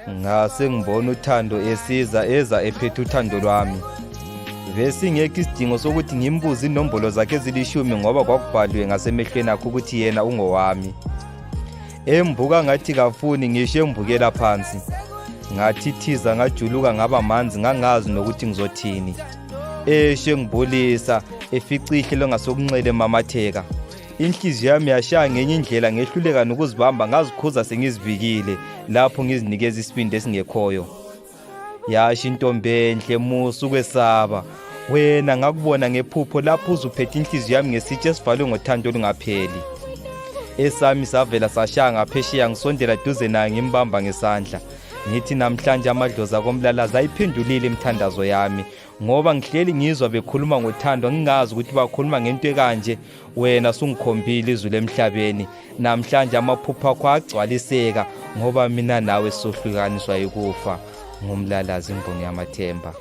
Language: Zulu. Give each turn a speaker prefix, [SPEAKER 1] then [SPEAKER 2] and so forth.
[SPEAKER 1] ngase ngibona uThando esiza eza ephethe uthando lwami. Besingekho isidingo sokuthi ngimbuze inombolo zakhe ezilishumi ngoba kwakubhalwe ngasemehlweni akho ukuthi yena ungowami. Embuka ngathi kafuni ngisho embukela phansi. Ngathithiza ngajuluka ngaba manzi ngangazi nokuthi ngizothini. Eshe ngibulisa eficihle longasokunxele mamatheka. Inhliziyo yami yashaya ngenye indlela ngehluleka nokuzibamba ngazikhuza sengizivikile lapho ngizinikeza isibindi esingekhoyo. Yasho intombi enhle musu kwesaba. Wena ngakubona ngephupho lapho uzuphethe inhliziyo yami ngesitshe esivalwe ngothando olungapheli. Esami savela sashaya ngaphesheya ngisondela duze naye ngimbamba ngesandla. Ngithi namhlanje amadlozi komlalaza ayiphendulile imithandazo yami ngoba ngihleli ngizwa bekhuluma ngothando ngingazi ukuthi bakhuluma ngento ekanje. Wena sungikhombile izwi lemhlabeni namhlanje amaphupho akho agcwaliseka ngoba mina nawe sohlukaniswa ukufa ngumlalazi imbongi yamathemba.